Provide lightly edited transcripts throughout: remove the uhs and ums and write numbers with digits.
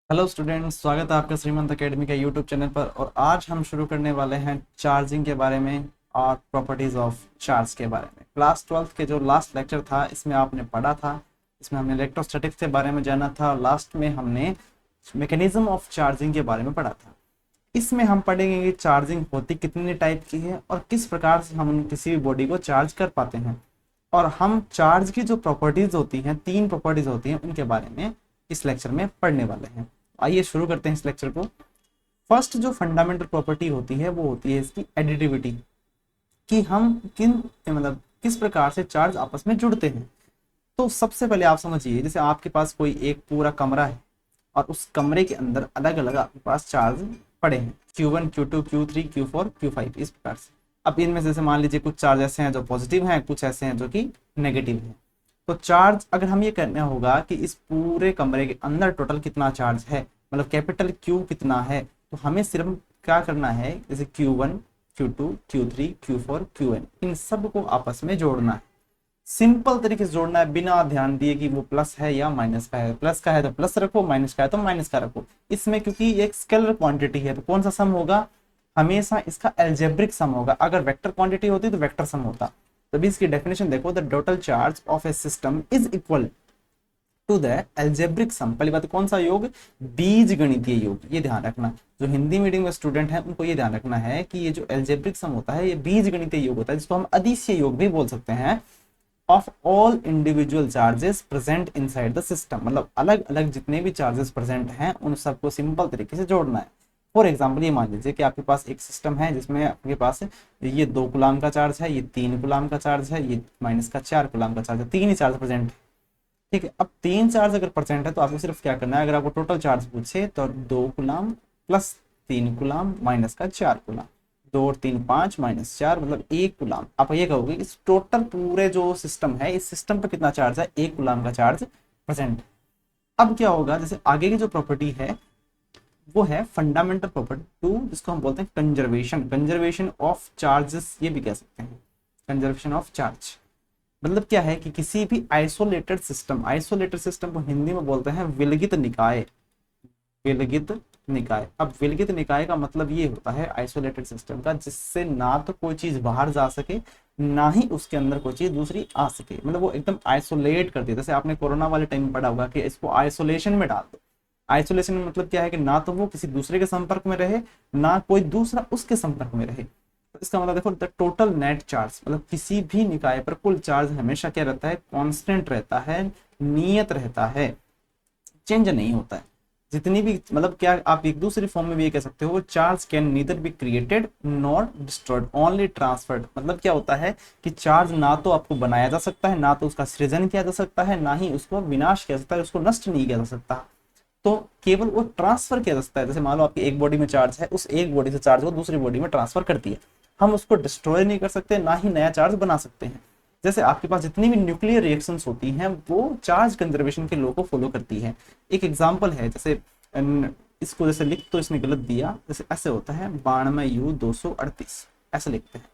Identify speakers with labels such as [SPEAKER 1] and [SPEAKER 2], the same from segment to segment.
[SPEAKER 1] Hello students, स्वागत है आपका श्रीमंत एकेडमी के यूट्यूब चैनल पर। और आज हम शुरू करने वाले हैं चार्जिंग के बारे में और प्रॉपर्टीज ऑफ चार्ज के बारे में। क्लास 12th के जो लास्ट लेक्चर था इसमें आपने पढ़ा था, इसमें हमने इलेक्ट्रोस्टैटिक्स के बारे में जाना था और लास्ट में हमने मैकेनिज्म ऑफ चार्जिंग के बारे में पढ़ा था। इसमें हम पढ़ेंगे कि चार्जिंग होती कितने टाइप की है और किस प्रकार से हम किसी भी बॉडी को चार्ज कर पाते हैं। और हम चार्ज की जो प्रॉपर्टीज होती हैं, 3 प्रॉपर्टीज होती हैं, उनके बारे में इस लेक्चर में पढ़ने वाले हैं। आइए शुरू करते हैं इस लेक्चर को। फर्स्ट जो फंडामेंटल प्रॉपर्टी होती है वो होती है इसकी एडिटिविटी, कि हम किस प्रकार से चार्ज आपस में जुड़ते हैं। तो सबसे पहले आप समझिए, जैसे आपके पास कोई एक पूरा कमरा है और उस कमरे के अंदर अलग अलग आपके पास चार्ज पड़े हैं, Q1 Q2 Q3 Q4 Q5 इस प्रकार से। अब इनमें से मान लीजिए कुछ चार्ज ऐसे हैं जो पॉजिटिव हैं, कुछ ऐसे हैं जो कि नेगेटिव हैं। तो चार्ज अगर हम ये करना होगा कि इस पूरे कमरे के अंदर टोटल कितना चार्ज है, मतलब कैपिटल Q कितना है, तो हमें सिर्फ क्या करना है, जैसे Q1 Q2 Q3 Q4 Qn, इन सब को आपस में जोड़ना है। सिंपल तरीके से जोड़ना है, बिना ध्यान दिए कि वो प्लस है या माइनस का है। प्लस का है तो प्लस रखो, माइनस का है तो माइनस का रखो। इसमें क्योंकि एक स्केलर क्वांटिटी है तो कौन सा सम होगा, हमेशा इसका एल्जेब्रिक सम होगा। अगर वेक्टर क्वांटिटी होती तो वेक्टर सम होता। तो भी इसकी डेफिनेशन देखो, the total charge of a system is equal to the algebraic sum. पहली बात कौन सा योग, बीज गणितीय योग। ये ध्यान रखना, जो हिंदी मीडियम में स्टूडेंट है उनको ये ध्यान रखना है कि ये जो एल्जेब्रिक सम होता है ये बीज गणितीय योग होता है, जिसको हम अदिशीय योग भी बोल सकते हैं, of all individual charges present inside the system. मतलब अलग अलग जितने भी चार्जेस प्रेजेंट हैं उन सबको सिंपल तरीके से जोड़ना है। फॉर एग्जाम्पल ये मान लीजिए कि आपके पास एक सिस्टम है जिसमें आपके पास ये 2 कूलाम का चार्ज है, ये 3 कूलाम का चार्ज है, ये माइनस का 4 कूलाम का चार्ज है, 3 ही चार्ज प्रेजेंट है। ठीक है, अब 3 चार्ज अगर परसेंट है तो आपको सिर्फ क्या करना है, अगर आपको टोटल चार्ज पूछे तो 2 कूलाम प्लस 3 कूलाम माइनस का 4 कूलाम, 2 और 3 5 माइनस 4 मतलब 1 कूलाम। आप ये कहोगे इस टोटल पूरे जो सिस्टम है, इस सिस्टम पर कितना चार्ज है, 1 कूलाम का चार्ज प्रेजेंट। अब क्या होगा, जैसे आगे की जो प्रॉपर्टी है वो है फंडामेंटल प्रॉपर्टी 2, जिसको हम बोलते हैं कंजर्वेशन, कंजर्वेशन ऑफ चार्जेस, ये भी कह सकते हैं कंजर्वेशन ऑफ चार्ज। मतलब क्या है कि किसी भी आइसोलेटेड सिस्टम, आइसोलेटेड सिस्टम को हिंदी में बोलते हैं विलगित निकाय, विलगित निकाय। अब विलगित निकाय का मतलब ये होता है आइसोलेटेड सिस्टम का, जिससे ना तो कोई चीज बाहर जा सके ना ही उसके अंदर कोई चीज दूसरी आ सके। मतलब वो एकदम आइसोलेट कर दिया। जैसे आपने कोरोना वाले टाइम में पढ़ा होगा कि इसको आइसोलेशन में डाल दो। आइसोलेशन में मतलब क्या है कि ना तो वो किसी दूसरे के संपर्क में रहे ना कोई दूसरा उसके संपर्क में रहे। तो इसका मतलब देखो, द टोटल नेट चार्ज, मतलब किसी भी निकाय पर कुल चार्ज हमेशा क्या रहता है, कांस्टेंट रहता है, नियत रहता है, चेंज नहीं होता है। जितनी भी मतलब क्या, आप एक दूसरी फॉर्म में भी ये कह सकते हो, charge can neither be created nor destroyed only transferred. मतलब क्या होता है कि चार्ज ना तो आपको बनाया जा सकता है, ना तो उसका सृजन किया जा सकता है, ना ही उसको विनाश किया जा सकता है, उसको नष्ट नहीं किया जा सकता। तो केवल वो ट्रांसफर किया जा सकता है। जैसे मान लो आपकी एक बॉडी में चार्ज है, उस एक बॉडी से चार्ज को दूसरी बॉडी में ट्रांसफर करती है। हम उसको डिस्ट्रॉय नहीं कर सकते, ना ही नया चार्ज बना सकते हैं। जैसे आपके पास जितनी भी न्यूक्लियर रिएक्शंस होती हैं वो चार्ज कंजर्वेशन के लॉ को फॉलो करती है। एक एग्जांपल है, जैसे इसको जैसे लिख तो इसने गलत दिया, जैसे ऐसे होता है 92U238 ऐसे लिखते हैं।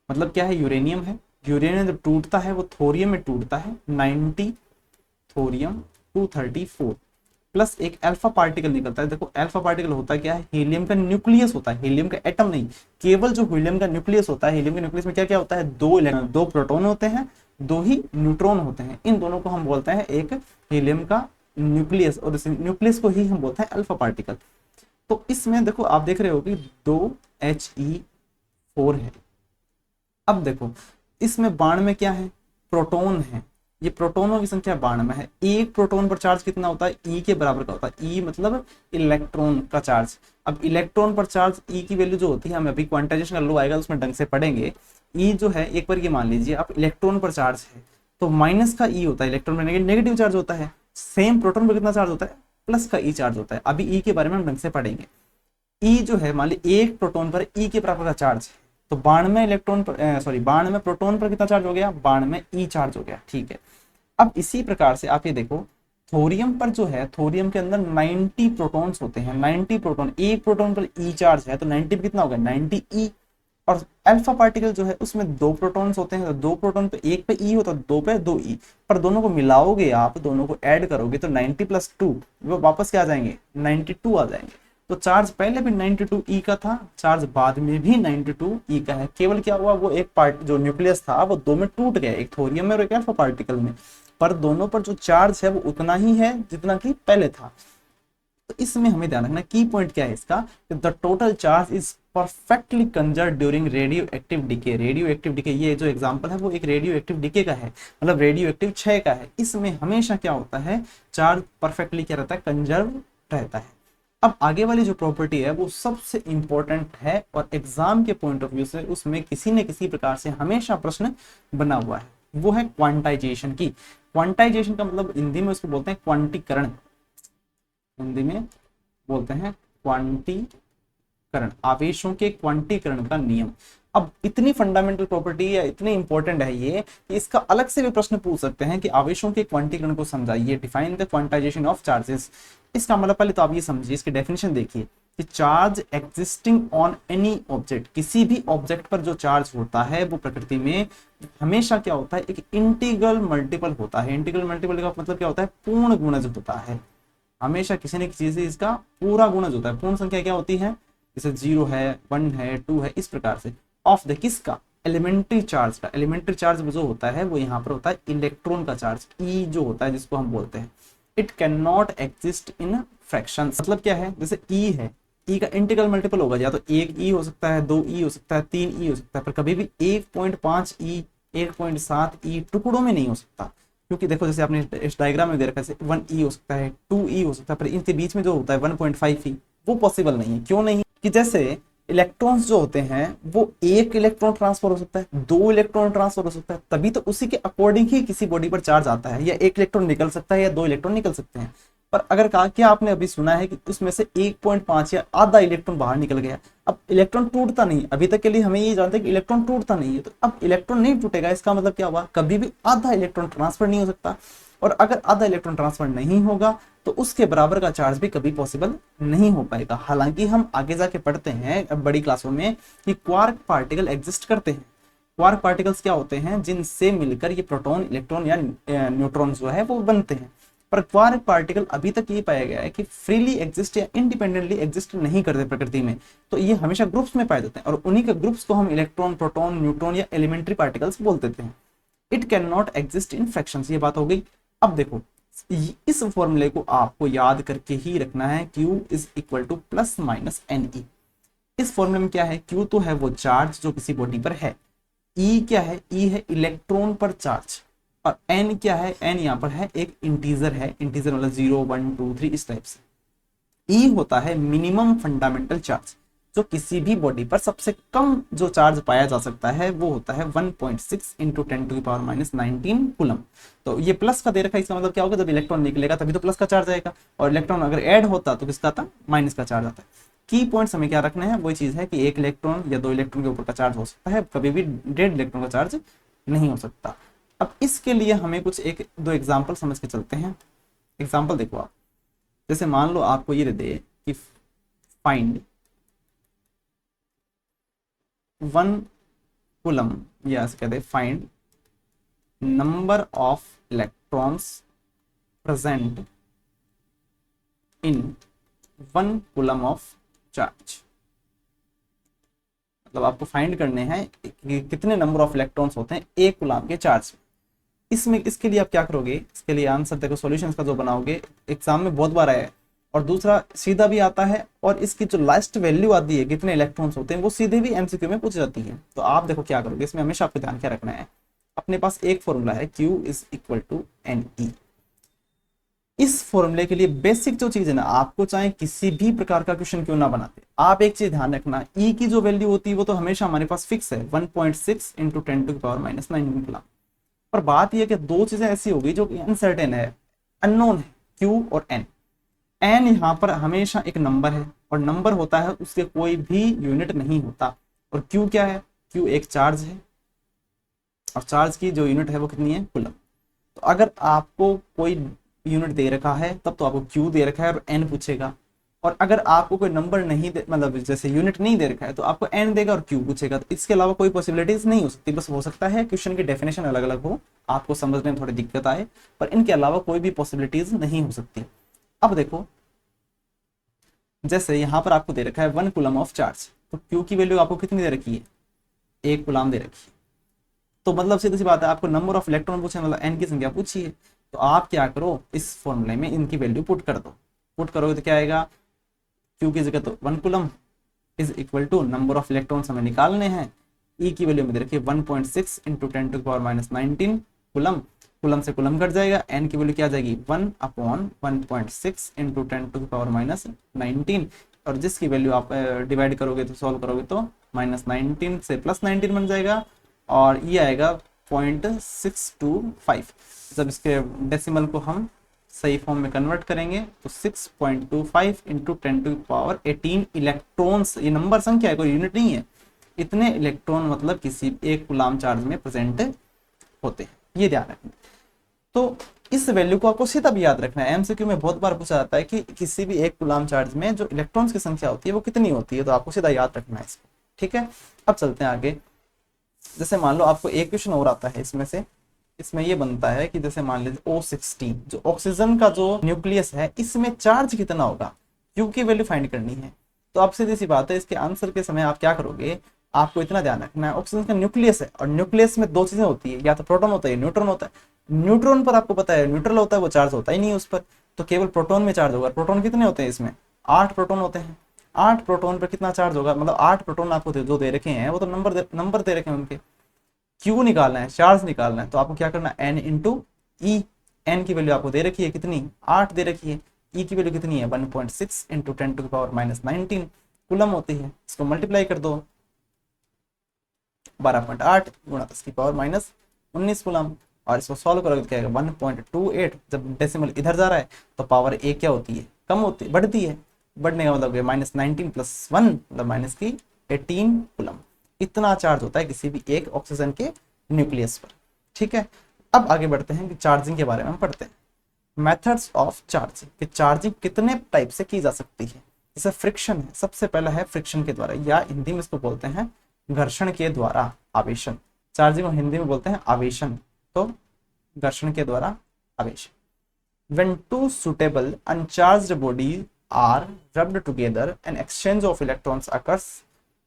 [SPEAKER 1] मतलब क्या है, यूरेनियम है, यूरेनियम जब टूटता है वो थोरियम में टूटता है, 90 थोरियम 234 प्लस एक अल्फा पार्टिकल निकलता है। देखो अल्फा पार्टिकल होता क्या है, हीलियम का न्यूक्लियस होता है, हीलियम का एटम नहीं, केवल जो हीलियम का न्यूक्लियस होता है। हीलियम के न्यूक्लियस में क्या क्या होता है, 2 इलेक्ट्रॉन, 2 प्रोटॉन होते हैं, 2 ही न्यूट्रॉन होते हैं। इन दोनों को हम बोलते हैं एक हीलियम का न्यूक्लियस, और इस न्यूक्लियस को ही हम बोलते हैं अल्फा पार्टिकल। तो इसमें देखो आप देख रहे हो कि 2He4 है। अब देखो इसमें बाण में क्या है, प्रोटॉन है। ये प्रोटोनों की संख्या 92 है। एक प्रोटॉन पर चार्ज कितना होता है, ई के बराबर का होता है। ई मतलब इलेक्ट्रॉन का चार्ज। अब इलेक्ट्रॉन पर चार्ज ई की वैल्यू जो होती है, हम अभी क्वांटाइजेशन का लो आएगा उसमें ढंग से पढ़ेंगे। ई जो है, एक बार ये मान लीजिए आप इलेक्ट्रॉन पर चार्ज है तो माइनस का ई होता है, इलेक्ट्रॉन में नेगेटिव चार्ज होता है। सेम प्रोटॉन पर कितना चार्ज होता है, प्लस का ई चार्ज होता है। अभी ई के बारे में हम ढंग से पढ़ेंगे। ई जो है, मान ली एक प्रोटॉन पर ई के बराबर का चार्ज है, तो 92 इलेक्ट्रॉन पर सॉरी 92 प्रोटॉन पर कितना चार्ज हो गया, 92 ई चार्ज हो गया। ठीक है, अब इसी प्रकार से आप ये देखो, थोरियम पर जो है, थोरियम के अंदर 90 प्रोटॉन्स होते हैं, 90 प्रोटॉन। एक प्रोटॉन पर ई चार्ज है तो 90 कितना होगा, 90 ई। और अल्फा पार्टिकल जो है उसमें 2 प्रोटॉन्स होते हैं, तो 2 प्रोटॉन पे एक पे ई होता है, 2 पे 2 ई, पर दोनों को मिलाओगे आप, दोनों को ऐड करोगे तो 90 + 2 वो वापस क्या आ जाएंगे 92 आ जाएंगे। तो चार्ज पहले भी 92 ई का था, चार्ज बाद में भी 92 ई का है, केवल क्या हुआ वो एक पार्ट जो न्यूक्लियस था वो 2 में टूट गया, एक थोरियम में और एक अल्फा पार्टिकल में, पर दोनों पर जो चार्ज है वो उतना ही है जितना कि पहले था। तो इसमें हमें ध्यान रखना की पॉइंट क्या है इसका, the total charge is perfectly conserve during radio active decay. Radio active decay, ये जो एग्जांपल है वो एक रेडियो एक्टिव डिके का है, मतलब रेडियो एक्टिव क्षय का है। इसमें हमेशा क्या होता है, चार्ज परफेक्टली क्या रहता है, कंजर्व रहता है। अब आगे वाली जो प्रॉपर्टी है वो सबसे इंपॉर्टेंट है और एग्जाम के पॉइंट ऑफ व्यू से उसमें किसी न किसी प्रकार से हमेशा प्रश्न बना हुआ है, वो है क्वांटाइजेशन की। क्वांटाइजेशन का मतलब हिंदी में उसको बोलते हैं क्वांटीकरण, हिंदी में बोलते हैं क्वांटीकरण, आवेशों के क्वांटीकरण का नियम। अब इतनी फंडामेंटल प्रॉपर्टी है, इतनी इंपॉर्टेंट है ये कि इसका अलग से भी प्रश्न पूछ सकते हैं कि आवेशों के क्वांटीकरण को समझाइए, define the quantization of charges. इसका मतलब पहले तो आप ये समझिए, इसकी डेफिनेशन देखिए कि charge existing on any object, किसी भी ऑब्जेक्ट पर जो चार्ज होता है वो प्रकृति में हमेशा क्या होता है, एक इंटीग्रल मल्टीपल होता है। इंटीग्रल मल्टीपल का मतलब क्या होता है, पूर्ण गुणज होता है। हमेशा किसी न किसी चीज से इसका पूरा गुणज होता है। पूर्ण संख्या क्या होती है, जैसे 0 है, 1 है, 2 है, इस प्रकार से। ऑफ द किसका, एलिमेंट्री चार्ज का। एलिमेंट्री चार्ज जो होता है वो यहाँ पर होता है इलेक्ट्रॉन का चार्ज, ई जो होता है जिसको हम बोलते हैं। It can not exist in fraction, मतलब क्या है, जैसे ई है, ई का इंटीग्रल मल्टीपल होगा, या तो 1 ई हो सकता है, 2 ई हो सकता है, 3 ई हो सकता है, पर कभी भी 1.5 ई, 1.7 ई टुकड़ों में नहीं हो सकता। क्योंकि देखो जैसे आपने इस डायग्राम में दे रखा है 1 ई हो सकता है, 2 ई हो सकता है, पर इनके बीच में जो होता है 1.5 ई, वो पॉसिबल नहीं है। क्यों नहीं, कि जैसे इलेक्ट्रॉन्स जो होते हैं वो एक इलेक्ट्रॉन ट्रांसफर हो सकता है, 2 इलेक्ट्रॉन ट्रांसफर हो सकता है, तभी तो उसी के अकॉर्डिंग ही किसी बॉडी पर चार्ज आता है, या 1 इलेक्ट्रॉन निकल सकता है या 2 इलेक्ट्रॉन निकल सकते हैं। पर अगर कहा कि आपने अभी सुना है कि उसमें से 1.5 या आधा इलेक्ट्रॉन बाहर निकल गया, अब इलेक्ट्रॉन टूटता नहीं, अभी तक के लिए हमें ये जानते हैं कि इलेक्ट्रॉन टूटता नहीं है, तो अब इलेक्ट्रॉन नहीं टूटेगा, इसका मतलब क्या हुआ, कभी भी आधा इलेक्ट्रॉन ट्रांसफर नहीं हो सकता। और अगर आधा इलेक्ट्रॉन ट्रांसफर नहीं होगा तो उसके बराबर का चार्ज भी कभी पॉसिबल नहीं हो पाएगा। हालांकि हम आगे जाके पढ़ते हैं बड़ी क्लासों में कि क्वार्क पार्टिकल एग्जिस्ट करते हैं। क्वार्क पार्टिकल्स क्या होते हैं, जिनसे मिलकर ये प्रोटॉन, इलेक्ट्रॉन या न्यूट्रॉन जो है वो बनते हैं। पर क्वार्क पार्टिकल अभी तक ये पाया गया है कि फ्रीली एग्जिस्ट या इंडिपेंडेंटली एग्जिस्ट नहीं करते प्रकृति में, तो ये हमेशा ग्रुप्स में पाए जाते हैं, और उन्हीं के ग्रुप्स को हम इलेक्ट्रॉन, प्रोटॉन, न्यूट्रॉन या एलिमेंट्री पार्टिकल्स बोल देते हैं। It can not exist in fractions, ये बात हो गई। अब देखो इस फॉर्मूले को आपको याद करके ही रखना है, Q is equal to plus minus N E. इस फॉर्मूले में क्या है, Q तो है वो चार्ज जो किसी बॉडी पर है, E क्या है, E है इलेक्ट्रॉन पर चार्ज, और N क्या है, N यहाँ पर है एक इंटीजर है, इंटीजर मतलब 0 1 2 3 इस टाइप से। E होता है मिनिमम फंडामेंटल चार्ज, जो किसी भी बॉडी पर सबसे कम जो चार्ज पाया जा सकता है वो होता है 1.6 इंटू 10⁻⁹ कूलम। तो ये प्लस का दे रखा है, इसका मतलब क्या होगा, जब इलेक्ट्रॉन निकलेगा तभी तो प्लस का चार्ज आएगा, और इलेक्ट्रॉन अगर ऐड होता तो किसका आता, माइनस का चार्ज आता है। की पॉइंट्स हमें क्या रखना है, वही चीज है कि 1 इलेक्ट्रॉन या 2 इलेक्ट्रॉन के ऊपर का चार्ज हो सकता है, कभी भी 1.5 इलेक्ट्रॉन का चार्ज नहीं हो सकता। अब इसके लिए हमें कुछ 1-2 एग्जाम्पल समझ के चलते हैं। एग्जाम्पल देखो आप, जैसे मान लो आपको ये दे कि फाइंड 1 कूलम, या ऐसे कहते हैं find number of electrons present in 1 coulomb of charge. मतलब आपको फाइंड करने हैं कि कितने नंबर ऑफ इलेक्ट्रॉन्स होते हैं 1 कूलम के चार्ज में। इसमें इसके लिए आप क्या करोगे, इसके लिए आंसर देखो, सॉल्यूशंस का जो बनाओगे, एग्जाम में बहुत बार आया है, और दूसरा सीधा भी आता है, और इसकी जो लास्ट वैल्यू आती है कितने इलेक्ट्रॉन्स होते हैं वो सीधे भी एमसीक्यू में पूछ जाती है। तो आप देखो क्या करोगे, इसमें हमेशा आपको ध्यान क्या रखना है, अपने पास एक फॉर्मूला है Q is equal to N E. इस फॉर्मूले के लिए बेसिक जो चीज है ना, आपको चाहे किसी भी प्रकार का क्वेश्चन क्यों ना बनाते, आप एक चीज ध्यान रखना, ई की जो वैल्यू होती है वो तो हमेशा हमारे पास फिक्स है 1.6 इंटू 10⁻⁹ कूलम। पर बात यह कि 2 चीजें ऐसी होगी जो कि अनसर्टेन है, अननोन है, Q और N। N यहाँ पर हमेशा एक नंबर है, और नंबर होता है उसके कोई भी यूनिट नहीं होता। और Q क्या है, Q एक चार्ज है, और चार्ज की जो यूनिट है वो कितनी है, कूलम। तो अगर आपको कोई यूनिट दे रखा है तब तो आपको Q दे रखा है और N पूछेगा, और अगर आपको कोई नंबर नहीं दे, मतलब जैसे यूनिट नहीं दे रखा है, तो आपको एन देगा और क्यू पूछेगा। तो इसके अलावा कोई पॉसिबिलिटीज नहीं हो सकती। बस हो सकता है क्वेश्चन की डेफिनेशन अलग अलग हो, आपको समझने में थोड़ी दिक्कत आए, पर इनके अलावा कोई भी पॉसिबिलिटीज नहीं हो सकती। अब देखो, जैसे यहाँ पर आपको दे रखा है 1 कूलम ऑफ चार्ज, तो क्यू की वैल्यू आपको कितनी दे रखी है, 1 कूलम दे रखी है। तो मतलब सीधी सी बात है, आपको नंबर ऑफ इलेक्ट्रॉन पूछे, मतलब एन की संख्या पूछी है, तो आप क्या करो, इस फॉर्मूले में इनकी वैल्यू पुट कर दो। पुट करोगे तो क्या आएगा, क्यू की जगह तो 1 coulomb is equal to number of electrons हमें निकालने हैं, ई की वैल्यू में दे रखिए 1.6 इंटू 10⁻⁻19 कूलम, कूलम से कूलम कट जाएगा, एन की वैल्यू क्या आ जाएगी 1/1.6 इंटू 10⁻⁻19, और जिसकी वैल्यू आप डिवाइड करोगे तो सॉल्व करोगे तो -19 से +19 बन जाएगा, और ये आएगा 0.625। जब इसके डेसिमल को हम सही फॉर्म में कन्वर्ट करेंगे तो 6.25 इंटू 10⁻18 इलेक्ट्रॉन्स, ये नंबर संख्या है, कोई यूनिट नहीं है, इतने इलेक्ट्रॉन मतलब किसी एक कूलम चार्ज में प्रेजेंट होते हैं, ये ध्यान रखना। तो इस वैल्यू को आपको सीधा भी याद रखना है, एमसीक्यू में बहुत बार पूछा जाता है कि किसी भी एक कूलम चार्ज में जो इलेक्ट्रॉन्स की संख्या होती है वो कितनी होती है, तो आपको सीधा याद रखना है इसको, ठीक है। अब चलते हैं आगे। जैसे मान लो आपको एक क्वेश्चन और आता है इसमें से, इसमें ये बनता है कि जैसे मान लीजिए O16 जो ऑक्सीजन का जो न्यूक्लियस है, इसमें चार्ज कितना होगा, क्यू की वैल्यू फाइंड करनी है। तो आप सीधी सी बात है, इसके आंसर के समय आप क्या करोगे, आपको इतना ध्यान रखना है, ऑक्सीजन का न्यूक्लियस है, और न्यूक्लियस में दो चीजें होती है, या तो प्रोटॉन होता है, न्यूट्रॉन होता है। न्यूट्रॉन पर आपको पता है न्यूट्रल होता है, वो चार्ज होता ही नहीं है उस पर, तो केवल प्रोटॉन में चार्ज होगा। प्रोटॉन कितने होते हैं इसमें, 8 प्रोटॉन होते हैं। 8 प्रोटॉन पर कितना चार्ज होगा, मतलब 8 प्रोटॉन आपको जो दे रखे हैं वो तो नंबर दे रखे हैं उनके, क्यू निकालना है, चार्ज निकालना है, तो आपको क्या करना है, एन इंटू ई। एन की वैल्यू आपको दे रखी है कितनी, 8 दे रखी है, ई की वैल्यू कितनी है 1.6 इंटू 10⁻⁻19 कूलम होती है। इसको मल्टीप्लाई कर दो, 12.8 गुणा 10⁻⁻19 कूलम, और इसको सॉल्व करोगे तो क्या आएगा 1.28। जब डेसिमल इधर जा रहा है तो पावर ए क्या होती है, कम होती है, बढ़ती है, बढ़ने का मतलब -19 + 1 मतलब -18 कूलम। इतना चार्ज होता है किसी भी एक ऑक्सीजन के न्यूक्लियस पर, ठीक है। अब आगे बढ़ते हैं कि चार्जिंग के बारे में पढ़ते हैं। मेथड्स ऑफ चार्जिंग, कि चार्जिंग कितने टाइप से की जा सकती है। जैसे फ्रिक्शन है, सबसे पहला है फ्रिक्शन के द्वारा, या हिंदी में इसको बोलते हैं घर्षण के द्वारा आवेशन। चार्जिंग को हिंदी में बोलते हैं आवेशन, तो घर्षण के द्वारा आवेशन। When two suitable uncharged bodies are rubbed together, an exchange of electrons occurs।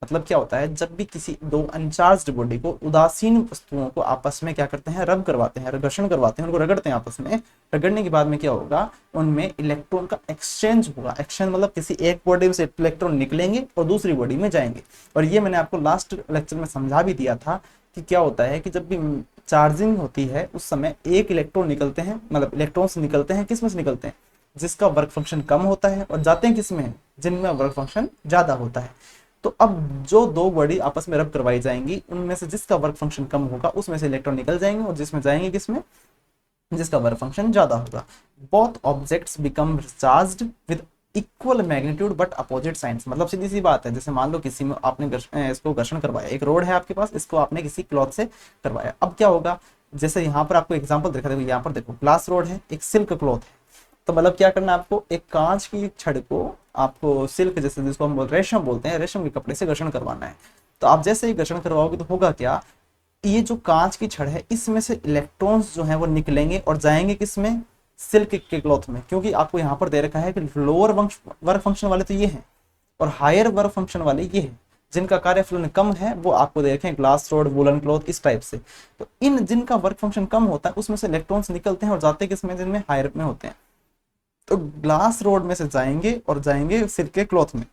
[SPEAKER 1] मतलब क्या होता है, जब भी किसी दो अनचार्ज्ड बॉडी को, उदासीन वस्तुओं को आपस में क्या करते हैं, रब करवाते हैं, घर्षण करवाते हैं, उनको रगड़ते हैं आपस में, रगड़ने के बाद में क्या होगा, उनमें इलेक्ट्रॉन का एक्सचेंज होगा। एक्सचेंज मतलब किसी एक बॉडी से इलेक्ट्रॉन निकलेंगे और दूसरी बॉडी में जाएंगे। और ये मैंने आपको लास्ट लेक्चर में समझा भी दिया था कि क्या होता है कि जब भी चार्जिंग होती है उस समय एक इलेक्ट्रॉन निकलते हैं, मतलब इलेक्ट्रॉन्स निकलते हैं, किस में से निकलते हैं, जिसका वर्क फंक्शन कम होता है, और जाते हैं किस में, जिनमें वर्क फंक्शन ज्यादा होता है। तो अब जो दो बॉडी आपस में रब करवाई जाएंगी, उनमें से जिसका वर्क फंक्शन कम होगा उसमें से इलेक्ट्रॉन निकल जाएंगे, और जिसमें जाएंगे किसमें, जिसका वर्क फंक्शन ज्यादा होगा। Both objects become charged with equal magnitude but opposite signs. मतलब सीधी सी बात है, जैसे मान लो किसी में आपने इसको घर्षण करवाया, एक रोड है आपके पास, इसको आपने किसी क्लॉथ से करवाया। अब क्या होगा, जैसे यहाँ पर आपको एग्जांपल दिखा, देखो यहाँ पर देखो ग्लास रोड है, एक सिल्क क्लॉथ है, तो मतलब क्या करना है आपको, एक कांच की छड़ को आपको सिल्क, जैसे जिसको हम रेशम बोलते हैं, रेशम के कपड़े से घर्षण करवाना है। तो आप जैसे ही घर्षण करवाओगे तो होगा क्या, ये जो कांच की छड़ है इसमें से इलेक्ट्रॉन्स जो हैं वो निकलेंगे और जाएंगे किसमें, सिल्क के क्लॉथ में, क्योंकि आपको यहाँ पर दे रखा है कि लोअर वर्क फंक्शन वाले तो ये हैं और हायर वर्क फंक्शन वाले ये हैं, जिनका कार्यफलन कम है वो आपको दे रखे हैं ग्लास रोड, वुलन क्लॉथ, इस टाइप से। तो इन जिनका वर्क फंक्शन कम होता है उसमें से इलेक्ट्रॉन्स निकलते हैं और जाते हैं किसमें, जिनमें हायर में होते हैं। तो ग्लास रोड में से जाएंगे और जाएंगे सिल्क के क्लॉथ में।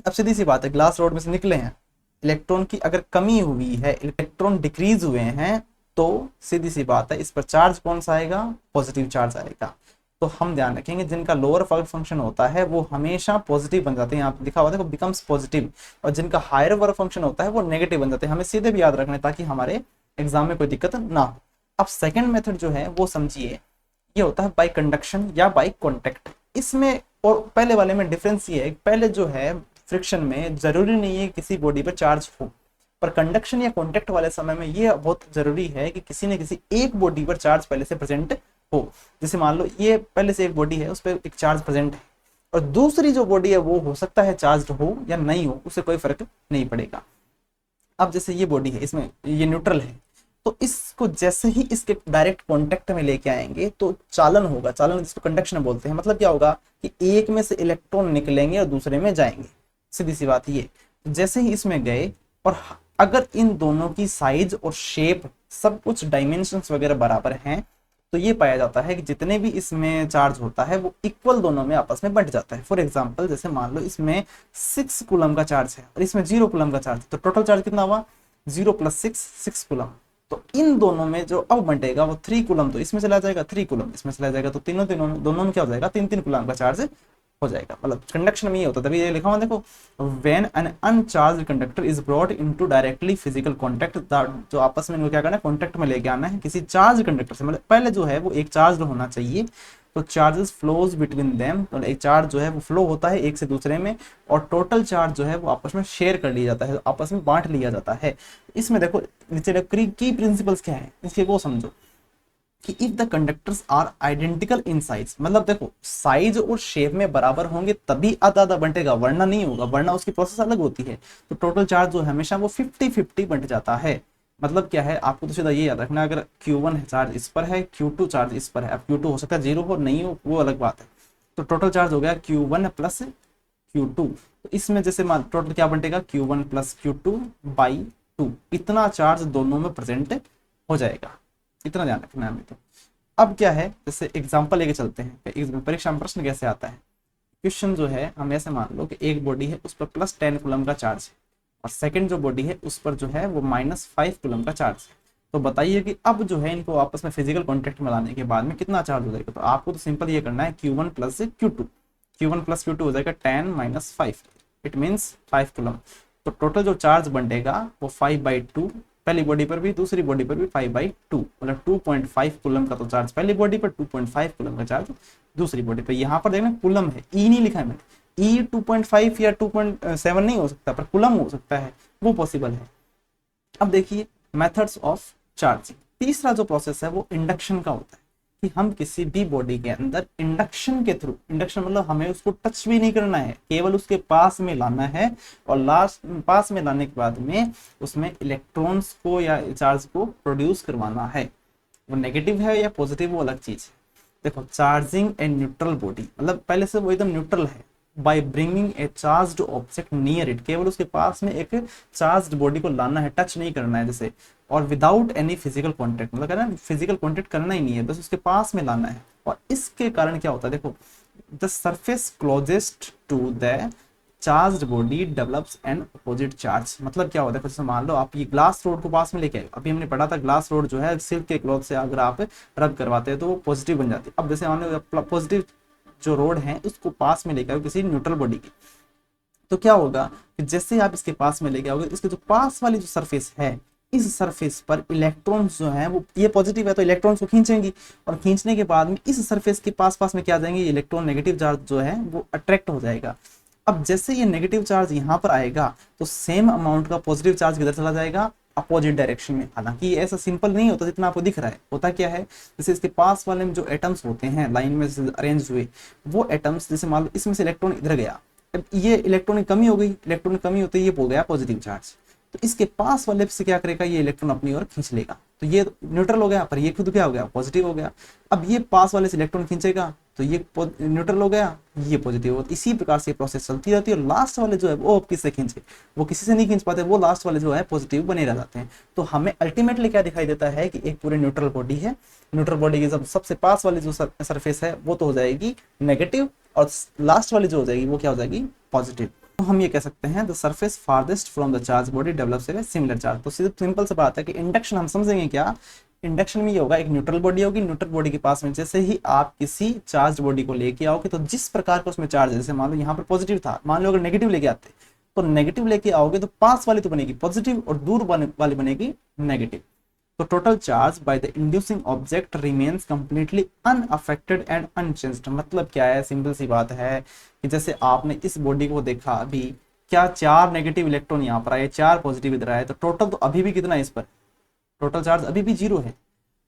[SPEAKER 1] अब सीधी सी बात है, ग्लास रोड में से निकले हैं, इलेक्ट्रॉन की अगर कमी हुई है, इलेक्ट्रॉन डिक्रीज हुए हैं, तो सीधी सी बात है इस पर चार्ज कौन सा आएगा, पॉजिटिव चार्ज आएगा। तो हम ध्यान रखेंगे जिनका लोअर वर्क फंक्शन होता है वो हमेशा पॉजिटिव बन जाते हैं, यहाँ पे लिखा हुआ है वो बिकम्स पॉजिटिव, और जिनका हायर वर्क फंक्शन होता है वो नेगेटिव बन जाते हैं। हमें सीधे भी याद रखना है ताकि हमारे एग्जाम में कोई दिक्कत ना हो। अब सेकेंड मेथड जो है वो समझिए, ये होता है बाय कंडक्शन या बाय कॉन्टेक्ट। इसमें और पहले वाले में डिफरेंस ये है, पहले जो है फ्रिक्शन में जरूरी नहीं है किसी बॉडी पर चार्ज हो, पर कंडक्शन या कॉन्टेक्ट वाले समय में ये बहुत जरूरी है कि किसी न किसी एक बॉडी पर चार्ज पहले से प्रेजेंट हो। जैसे मान लो ये पहले से एक बॉडी है, उस पर एक चार्ज प्रेजेंट है, और दूसरी जो बॉडी है वो हो सकता है चार्ज हो या नहीं हो, उससे कोई फर्क नहीं पड़ेगा। अब जैसे ये बॉडी है, इसमें ये न्यूट्रल है, तो इसको जैसे ही इसके डायरेक्ट कांटेक्ट में लेके आएंगे तो चालन होगा, चालन जिसको कंडक्शन बोलते हैं। मतलब क्या होगा कि एक में से इलेक्ट्रॉन निकलेंगे और दूसरे में जाएंगे, सीधी सी बात ये। तो जैसे ही इसमें गए, और अगर इन दोनों की साइज और शेप सब कुछ डायमेंशंस वगैरह बराबर हैं, तो ये पाया जाता है कि जितने भी इसमें चार्ज होता है वो इक्वल दोनों में आपस में बंट जाता है। फॉर एग्जांपल जैसे मान लो इसमें 6 कूलम का चार्ज है और इसमें 0 कूलम का चार्ज है, तो टोटल चार्ज कितना हुआ 0 + 6 6 कूलम। तो इन दोनों में जो अब बंटेगा वो 3 कूलम तो इसमें चला जाएगा, 3 कूलम इसमें चला जाएगा, तो तीनों तीनों दोनों में क्या हो जाएगा 3 3 कूलम का चार्ज हो जाएगा। मतलब कंडक्शन में ये होता है, तभी ये लिखा हुआ देखो, when an अनचार्ज conductor is brought into directly physical contact, जो आपस में इनको क्या करना है कांटेक्ट में लेके आना है किसी चार्ज कंडक्टर से। मतलब पहले जो है वो एक चार्ज होना चाहिए, तो चार्जेस फ्लोज बिटवीन देम, तो एक चार्ज जो है वो फ्लो होता है एक से दूसरे में, और टोटल चार्ज जो है वो आपस में शेयर कर लिया जाता है, आपस में बांट लिया जाता है। इसमें देखो नीचे की प्रिंसिपल्स क्या है इसके वो समझो कि if the conductors are identical in size, मतलब देखो साइज और शेप में बराबर होंगे तभी आधा आधा बंटेगा, वरना नहीं होगा, वरना उसकी प्रोसेस अलग होती है। तो टोटल चार्ज जो है हमेशा वो 50-50 बंट जाता है। मतलब क्या है आपको तो सीधा ये याद रखना, अगर Q1 चार्ज इस पर है, Q2 चार्ज इस पर है, अब Q2 हो सकता है 0 हो नहीं हो वो अलग बात है। तो टोटल चार्ज हो गया Q1 + Q2, तो इसमें जैसे मान टोटल क्या बंटेगा Q1 + Q2/2, इतना चार्ज दोनों में प्रेजेंट हो जाएगा, इतना ध्यान रखना है हमें। तो अब क्या है जैसे एग्जांपल लेके चलते हैं, परीक्षा में प्रश्न कैसे आता है। क्वेश्चन जो है हम ऐसे मान लो कि एक बॉडी है उस पर +10 कूलम का चार्ज है, और सेकंड जो बॉडी है उस पर जो है वो -5 कूलम का चार्ज है। तो बताइए कि अब जो है इनको आपस में फिजिकल कॉन्टेक्ट में लाने के बाद में कितना चार्ज हो जाएगा। तो आपको तो सिंपल ये करना है Q1 + Q2, Q1 + Q2 हो जाएगा 10 - 5, इट मीन्स 5 कूलम। तो टोटल जो चार्ज बनेगा वो 5/2, पहली बॉडी पर भी दूसरी बॉडी पर भी 5/2, मतलब 2.5 कूलम का तो चार्ज पहली बॉडी पर, 2.5 कूलम का चार्ज दूसरी बॉडी पर। यहाँ पर देखना कूलम है, ई नहीं लिखा है मैंने, ई 2.5 या 2.7 नहीं हो सकता, पर कूलम हो सकता है, वो पॉसिबल है। अब देखिए मेथड्स ऑफ चार्जिंग, तीसरा जो प्रोसेस है वो इंडक्शन का होता है, कि हम किसी भी बॉडी के अंदर इंडक्शन के थ्रू, इंडक्शन मतलब हमें उसको टच भी नहीं करना है, केवल उसके पास में लाना है, और लास्ट पास में लाने के बाद में उसमें इलेक्ट्रॉन्स को या चार्ज को प्रोड्यूस करवाना है। वो नेगेटिव है या पॉजिटिव वो अलग चीज है। देखो चार्जिंग ए न्यूट्रल बॉडी, मतलब पहले से वो एकदम न्यूट्रल है, by bringing a charged object near it, केवल उसके पास में एक चार्ज्ड बॉडी को लाना है, टच नहीं करना है जैसे, और विदाउट एनी फिजिकल कॉन्टेक्ट, मतलब कहना फिजिकल कॉन्टेक्ट करना ही नहीं है, बस उसके पास में लाना है। और इसके कारण क्या होता है देखो, the surface closest to the charged body develops an opposite charge. मतलब क्या होता है, जैसे मान लो आप ये ग्लास रोड को पास में लेके आए, अभी हमने पढ़ा था ग्लास रोड जो है सिल्क के क्लॉथ से अगर आप रब करवाते हैं तो वो पॉजिटिव बन जाती है। अब जैसे मान लो पॉजिटिव जो रोड है उसको पास में लेकर किसी न्यूट्रल बॉडी की, तो क्या होगा कि जैसे आप इसके पास में लेके आओगे, इसके जो पास वाली जो सरफेस है, इस सरफेस पर इलेक्ट्रॉन्स जो है वो, ये पॉजिटिव है तो इलेक्ट्रॉन्स को खींचेंगी, और खींचने के बाद में इस सरफेस के पास में क्या जाएंगे, इलेक्ट्रॉन नेगेटिव चार्ज जो है वो अट्रैक्ट हो जाएगा। अब जैसे ये नेगेटिव चार्ज यहाँ पर आएगा तो सेम अमाउंट का पॉजिटिव चार्ज किधर चला जाएगा, अपोजिट डायरेक्शन में। हालांकि ऐसा सिंपल नहीं होता जितना आपको दिख रहा है, होता क्या है जैसे इसके पास वाले में जो एटम्स होते हैं लाइन में अरेंज हुए, वो एटम्स जैसे मान लो इसमें से इलेक्ट्रॉन इधर गया, अब ये इलेक्ट्रॉन की कमी हो गई, इलेक्ट्रॉन की कमी होते ही ये हो गया पॉजिटिव चार्ज, तो इसके पास वाले से क्या करेगा, ये इलेक्ट्रॉन अपनी ओर खींच लेगा, तो ये न्यूट्रल हो गया, पर ये खुद क्या हो गया, पॉजिटिव हो गया। अब ये पास वाले से इलेक्ट्रॉन खींचेगा तो ये न्यूट्रल हो गया, ये पॉजिटिव हो, इसी प्रकार से प्रोसेस चलती रहती है। और लास्ट वाले जो है वो किससे खींचे, वो किसी से नहीं खींच पाते, वो लास्ट वाले जो है पॉजिटिव बने रह जाते हैं। तो हमें अल्टीमेटली क्या दिखाई देता है कि एक पूरे न्यूट्रल बॉडी है, न्यूट्रल बॉडी की सबसे पास वाली जो सरफेस है वो तो हो जाएगी नेगेटिव, और लास्ट वाली जो हो जाएगी वो क्या हो जाएगी, पॉजिटिव। तो हम ये कह सकते हैं the surface farthest from the charge body develops a similar charge. तो सीधे सिंपल से बात है कि इंडक्शन हम समझेंगे क्या, इंडक्शन में ये होगा, एक न्यूट्रल बॉडी होगी, न्यूट्रल बॉडी के पास में जैसे ही आप किसी चार्ज बॉडी को लेके आओगे तो जिस प्रकार का उसमें चार्ज है, जैसे मान लो यहाँ पर पॉजिटिव था, मान लो अगर नेगेटिव लेके आते तो नेगेटिव लेके आओगे तो पास वाली तो बनेगी पॉजिटिव और दूर वाली बनेगी नेगेटिव। तो total charge by the inducing object remains completely unaffected and unchanged. मतलब क्या है, सिंपल सी बात है कि जैसे आपने इस बॉडी को देखा अभी, क्या 4 नेगेटिव इलेक्ट्रॉन यहाँ पर आए, 4 पॉजिटिव इधर आए, तो टोटल तो अभी भी कितना है इस पर, टोटल चार्ज अभी भी 0 है।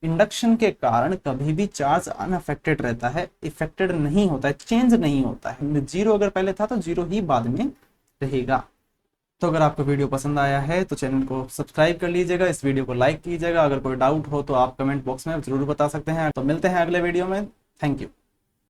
[SPEAKER 1] इंडक्शन के कारण कभी भी चार्ज अनअफेक्टेड रहता है, इफेक्टेड नहीं होता है, चेंज नहीं होता है। जीरो अगर पहले था तो जीरो ही बाद में रहेगा। तो अगर आपको वीडियो पसंद आया है तो चैनल को सब्सक्राइब कर लीजिएगा, इस वीडियो को लाइक कीजिएगा। अगर कोई डाउट हो तो आप कमेंट बॉक्स में जरूर बता सकते हैं। तो मिलते हैं अगले वीडियो में। Thank you.